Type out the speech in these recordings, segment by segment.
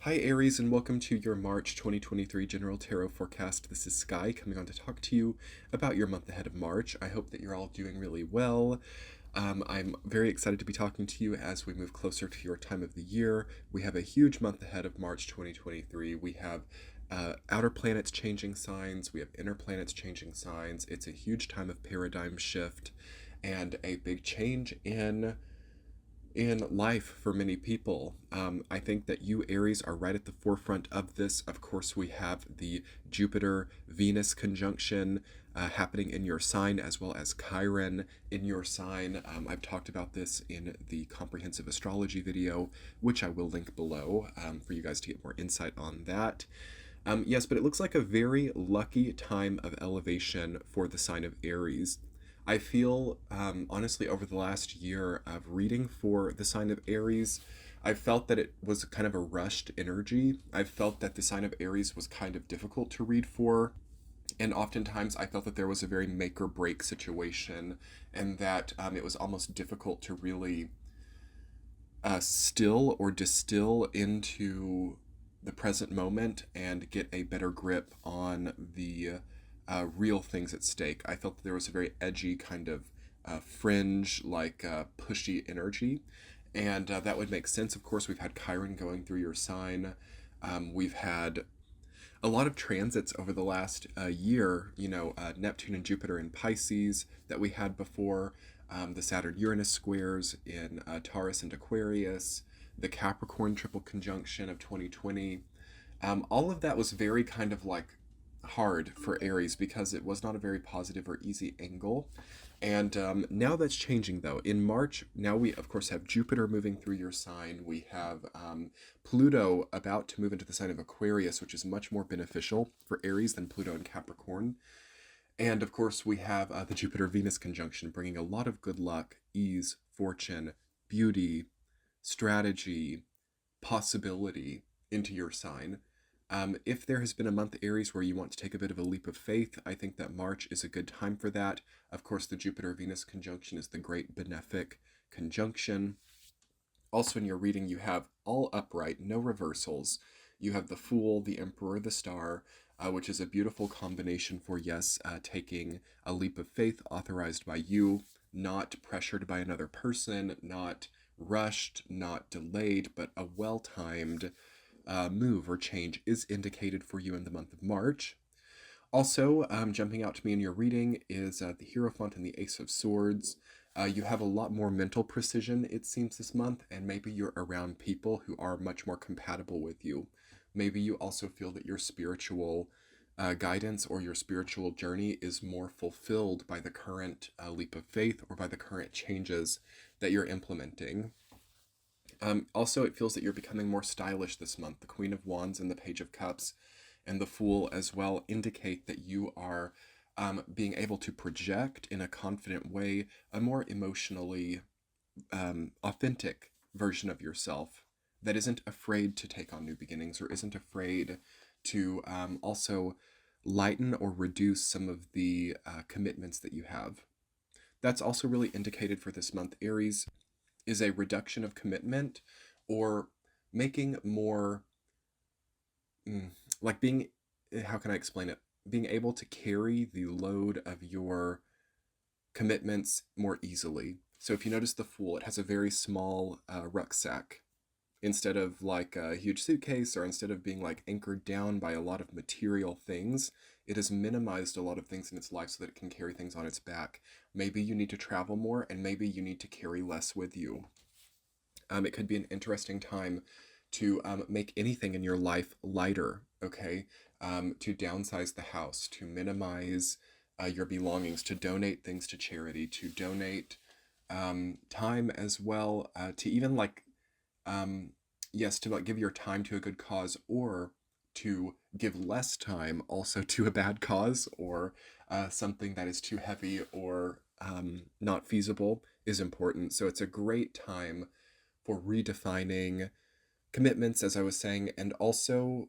Hi, Aries, and welcome to your March 2023 General Tarot Forecast. This is Sky coming on to talk to you about your month ahead of March. I hope that you're all doing really well. I'm very excited to be talking to you as we move closer to your time of the year. We have a huge month ahead of March 2023. We have outer planets changing signs, we have inner planets changing signs. It's a huge time of paradigm shift and a big change in life for many people. I think that you, Aries, are right at the forefront of this. Of course, we have the Jupiter Venus conjunction happening in your sign, as well as Chiron in your sign. I've talked about this in the comprehensive astrology video, which I will link below for you guys to get more insight on that. Yes, but it looks like a very lucky time of elevation for the sign of Aries. I feel, honestly, over the last year of reading for the sign of Aries, I felt that it was kind of a rushed energy. I felt that the sign of Aries was kind of difficult to read for. And oftentimes I felt that there was a very make or break situation, and that it was almost difficult to really still or distill into the present moment and get a better grip on the real things at stake. I felt that there was a very edgy kind of fringe, like pushy energy, and that would make sense. Of course, we've had Chiron going through your sign. We've had a lot of transits over the last year, Neptune and Jupiter in Pisces that we had before, the Saturn-Uranus squares in Taurus and Aquarius, the Capricorn triple conjunction of 2020. All of that was very kind of like hard for Aries because it was not a very positive or easy angle. And now that's changing though. In March, now we of course have Jupiter moving through your sign. We have Pluto about to move into the sign of Aquarius, which is much more beneficial for Aries than Pluto and Capricorn. And of course, we have the Jupiter-Venus conjunction, bringing a lot of good luck, ease, fortune, beauty, strategy, possibility into your sign. If there has been a month, Aries, where you want to take a bit of a leap of faith, I think that March is a good time for that. Of course, the Jupiter-Venus conjunction is the great benefic conjunction. Also, in your reading, you have all upright, no reversals. You have the Fool, the Emperor, the Star, which is a beautiful combination for, yes, taking a leap of faith authorized by you, not pressured by another person, not rushed, not delayed, but a well-timed move or change is indicated for you in the month of March. Also, jumping out to me in your reading is the Hierophant and the Ace of Swords. You have a lot more mental precision, it seems, this month, and maybe you're around people who are much more compatible with you. Maybe you also feel that your spiritual guidance or your spiritual journey is more fulfilled by the current leap of faith or by the current changes that you're implementing. Also, it feels that you're becoming more stylish this month. The Queen of Wands and the Page of Cups and the Fool as well indicate that you are being able to project in a confident way a more emotionally authentic version of yourself that isn't afraid to take on new beginnings or isn't afraid to also lighten or reduce some of the commitments that you have. That's also really indicated for this month, Aries, is a reduction of commitment or making more, like being, how can I explain it? Being able to carry the load of your commitments more easily. So if you notice the Fool, it has a very small rucksack. Instead of like a huge suitcase, or instead of being like anchored down by a lot of material things, it has minimized a lot of things in its life so that it can carry things on its back. Maybe you need to travel more, and maybe you need to carry less with you. It could be an interesting time to make anything in your life lighter, okay? To downsize the house, to minimize your belongings, to donate things to charity, to donate time as well, to even like, yes, to like give your time to a good cause, or to give less time also to a bad cause, or something that is too heavy or not feasible is important. So it's a great time for redefining commitments, as I was saying, and also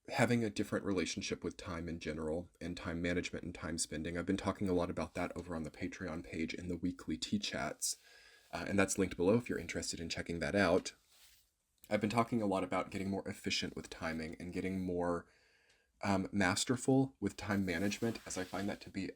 having a different relationship with time in general, and time management and time spending. I've been talking a lot about that over on the Patreon page in the weekly tea chats, and that's linked below if you're interested in checking that out. I've been talking a lot about getting more efficient with timing and getting more masterful with time management, as I find that to be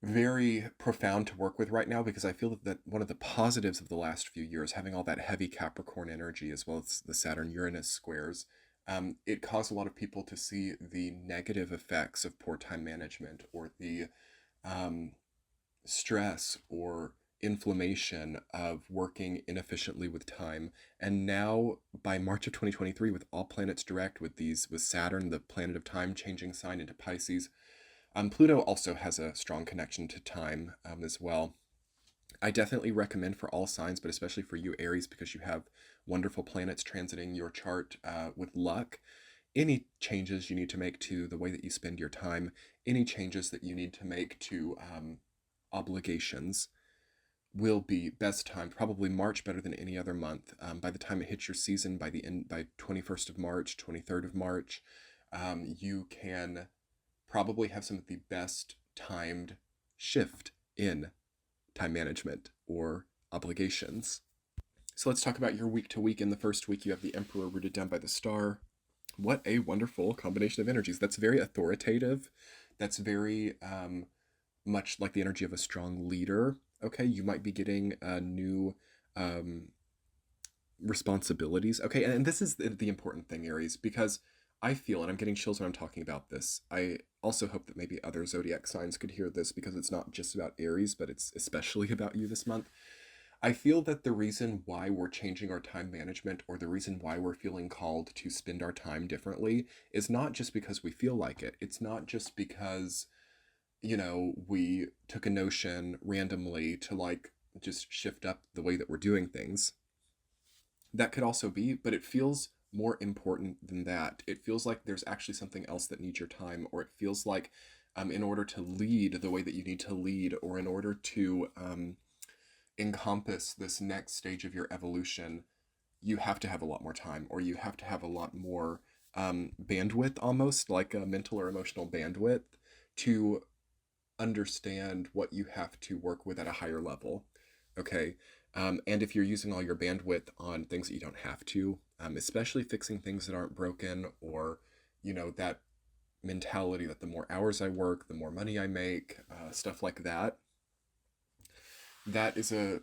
very profound to work with right now, because I feel that one of the positives of the last few years, having all that heavy Capricorn energy as well as the Saturn Uranus squares, it caused a lot of people to see the negative effects of poor time management, or the um, stress or inflammation of working inefficiently with time. And now by March of 2023, with all planets direct, with Saturn, the planet of time, changing sign into Pisces, Pluto also has a strong connection to time as well. I definitely recommend for all signs, but especially for you, Aries, because you have wonderful planets transiting your chart with luck. Any changes you need to make to the way that you spend your time, any changes that you need to make to obligations, will be best timed. Probably March better than any other month. By the time it hits your season, by the end, by 21st of March, 23rd of March, you can probably have some of the best timed shift in time management or obligations. So let's talk about your week to week. In the first week, you have the Emperor rooted down by the star. What a wonderful combination of energies. That's very authoritative. That's very much like the energy of a strong leader. Okay, you might be getting new um, responsibilities. Okay, and this is the important thing, Aries, because I feel, and I'm getting chills when I'm talking about this, I also hope that maybe other zodiac signs could hear this, because it's not just about Aries, but it's especially about you this month. I feel that the reason why we're changing our time management, or the reason why we're feeling called to spend our time differently, is not just because we feel like it. It's not just because, we took a notion randomly to like just shift up the way that we're doing things. That could also be, but it feels more important than that. It feels like there's actually something else that needs your time, or it feels like in order to lead the way that you need to lead, or in order to encompass this next stage of your evolution, you have to have a lot more time, or you have to have a lot more bandwidth, almost like a mental or emotional bandwidth, to understand what you have to work with at a higher level. Okay. And if you're using all your bandwidth on things that you don't have to, especially fixing things that aren't broken, or, that mentality that the more hours I work, the more money I make, stuff like that, that is a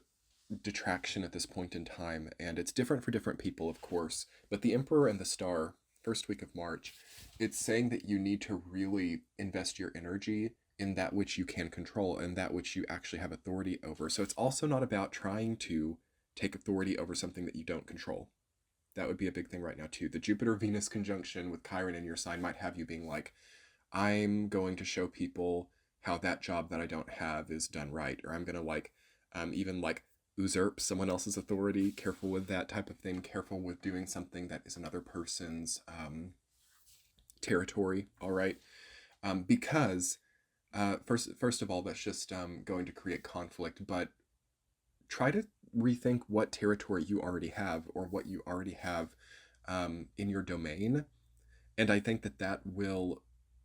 detraction at this point in time. And it's different for different people, of course. But the Emperor and the Star, first week of March, it's saying that you need to really invest your energy in that which you can control and that which you actually have authority over. So it's also not about trying to take authority over something that you don't control. That would be a big thing right now, too. The Jupiter Venus conjunction with Chiron in your sign might have you being like, I'm going to show people how that job that I don't have is done right, or I'm going to even like usurp someone else's authority. Careful with that type of thing. Careful with doing something that is another person's territory. All right, because first of all, that's just going to create conflict. But try to rethink what territory you already have, or what you already have in your domain. And I think that will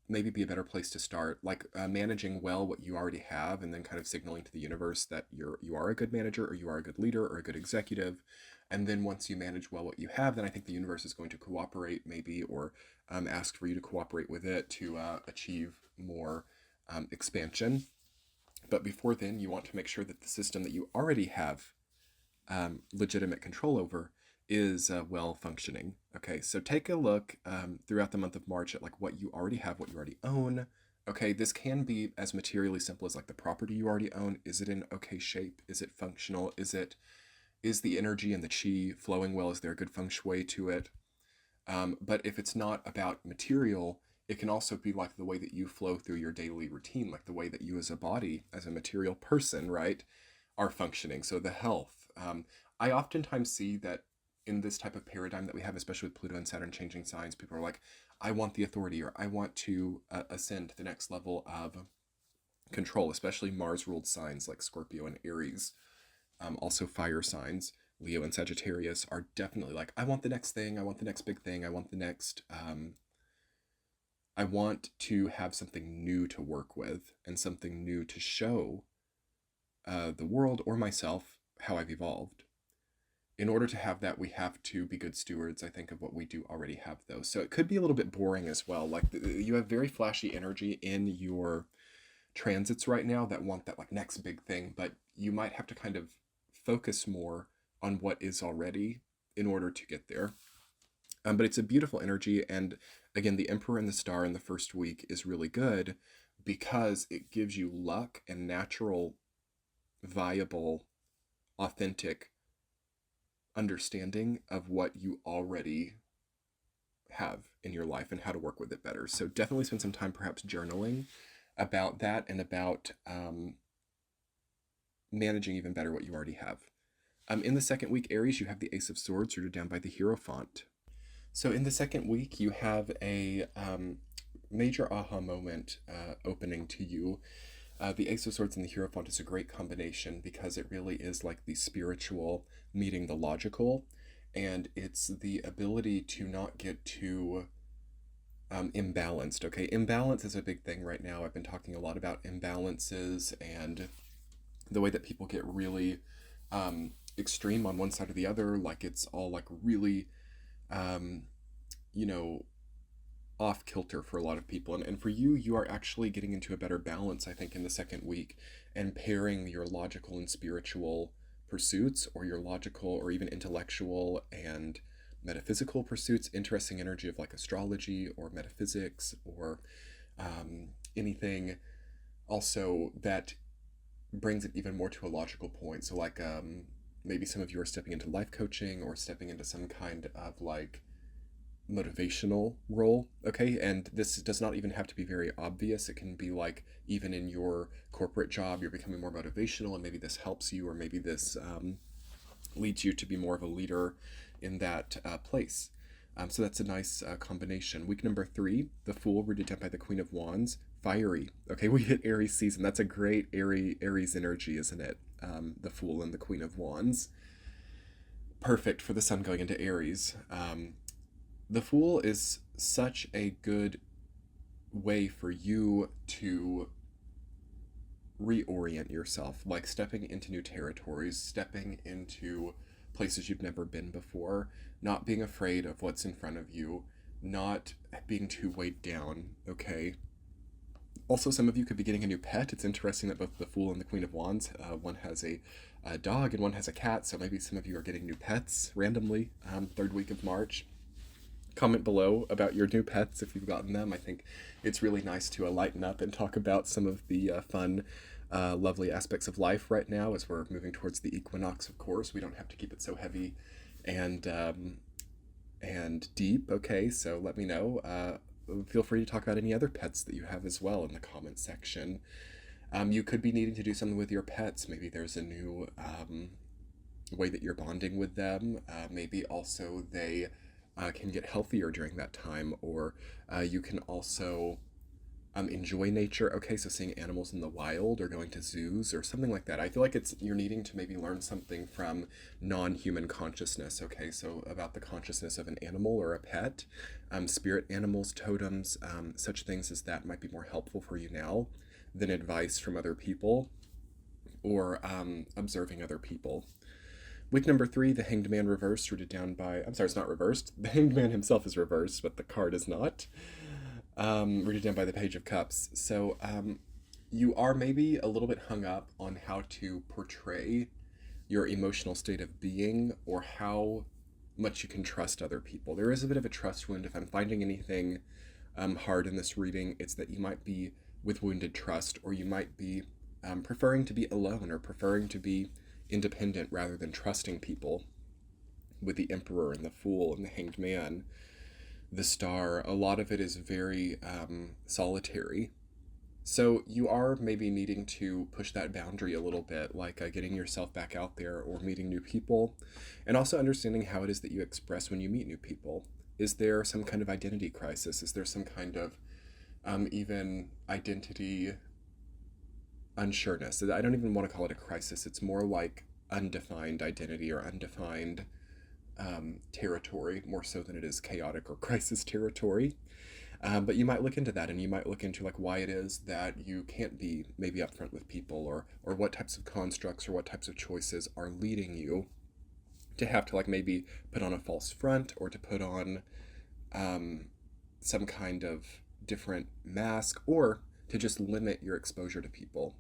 maybe be a better place to start, like managing well what you already have, and then kind of signaling to the universe that you are a good manager, or you are a good leader, or a good executive. And then once you manage well what you have, then I think the universe is going to cooperate, maybe, or ask for you to cooperate with it to achieve more expansion. But before then, you want to make sure that the system that you already have legitimate control over is well functioning. Okay, so take a look throughout the month of March at like what you already have, what you already own. Okay, this can be as materially simple as like the property you already own. Is it in okay shape? Is it functional? Is the energy and the chi flowing well? Is there a good feng shui to it? But if it's not about material, it can also be like the way that you flow through your daily routine, like the way that you as a body, as a material person, right, are functioning. So the health. I oftentimes see that in this type of paradigm that we have, especially with Pluto and Saturn changing signs, people are like, I want the authority, or I want to ascend to the next level of control, especially Mars ruled signs like Scorpio and Aries. Also fire signs, Leo and Sagittarius, are definitely like, I want the next thing, I want the next big thing, I want the next, I want to have something new to work with, and something new to show the world or myself how I've evolved. in order to have that, we have to be good stewards, I think, of what we do already have, though. So it could be a little bit boring as well. Like you have very flashy energy in your transits right now that want that like next big thing, but you might have to kind of focus more on what is already in order to get there. But it's a beautiful energy, and again, the Emperor and the Star in the first week is really good because it gives you luck and natural, viable, authentic understanding of what you already have in your life and how to work with it better. So definitely spend some time perhaps journaling about that and about managing even better what you already have. In the second week, Aries, you have the Ace of Swords rooted down by the Hierophant. So in the second week, you have a major aha moment opening to you. The Ace of Swords and the Hierophant is a great combination because it really is like the spiritual meeting the logical, and it's the ability to not get too imbalanced. Okay, imbalance is a big thing right now. I've been talking a lot about imbalances and the way that people get really extreme on one side or the other, like it's all like really, um, you know, off kilter for a lot of people. And for you, you are actually getting into a better balance, I think, in the second week and pairing your logical and spiritual pursuits, or your logical or even intellectual and metaphysical pursuits, interesting energy of like astrology or metaphysics or anything also that brings it even more to a logical point. So like maybe some of you are stepping into life coaching or stepping into some kind of like motivational role. Okay, and this does not even have to be very obvious. It can be like even in your corporate job you're becoming more motivational, and maybe this helps you, or maybe this leads you to be more of a leader in that place. So that's a nice combination. Week number 3, the Fool, rooted down by the Queen of Wands, fiery. Okay, we hit Aries season. That's a great Aries energy, isn't it? The Fool and the Queen of Wands. Perfect for the Sun going into Aries. The Fool is such a good way for you to reorient yourself, like stepping into new territories, stepping into places you've never been before, not being afraid of what's in front of you, not being too weighed down, okay? Also, some of you could be getting a new pet. It's interesting that both the Fool and the Queen of Wands, one has a dog and one has a cat, so maybe some of you are getting new pets randomly, third week of March. Comment below about your new pets if you've gotten them. I think it's really nice to lighten up and talk about some of the fun, lovely aspects of life right now as we're moving towards the equinox. Of course, we don't have to keep it so heavy and deep. Okay, so let me know. Feel free to talk about any other pets that you have as well in the comment section. You could be needing to do something with your pets. Maybe there's a new way that you're bonding with them. Maybe also they can get healthier during that time, or you can also enjoy nature. Okay, so seeing animals in the wild or going to zoos or something like that. I feel like you're needing to maybe learn something from non-human consciousness. Okay, so about the consciousness of an animal or a pet, spirit animals, totems, such things as that might be more helpful for you now than advice from other people or observing other people. Week number 3, the Hanged Man reversed, rooted down by... I'm sorry, it's not reversed. The Hanged Man himself is reversed, but the card is not. Rooted down by the Page of Cups. So you are maybe a little bit hung up on how to portray your emotional state of being or how much you can trust other people. There is a bit of a trust wound. If I'm finding anything hard in this reading, it's that you might be with wounded trust, or you might be preferring to be alone, or preferring to be independent rather than trusting people. With the Emperor and the Fool and the Hanged Man, the Star, a lot of it is very solitary. So you are maybe needing to push that boundary a little bit, like getting yourself back out there or meeting new people, and also understanding how it is that you express when you meet new people. Is there some kind of identity crisis? Is there some kind of even identity unsureness? I don't even want to call it a crisis. It's more like undefined identity or undefined territory, more so than it is chaotic or crisis territory. But you might look into that, and you might look into like why it is that you can't be maybe upfront with people, or what types of constructs or what types of choices are leading you to have to like maybe put on a false front or to put on some kind of different mask or to just limit your exposure to people.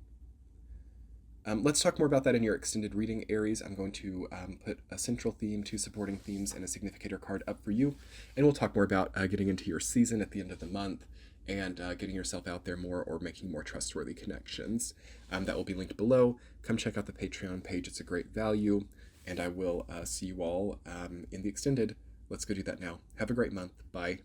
Let's talk more about that in your extended reading, Aries. I'm going to put a central theme, two supporting themes, and a significator card up for you. And we'll talk more about getting into your season at the end of the month and getting yourself out there more or making more trustworthy connections. That will be linked below. Come check out the Patreon page. It's a great value. And I will see you all in the extended. Let's go do that now. Have a great month. Bye.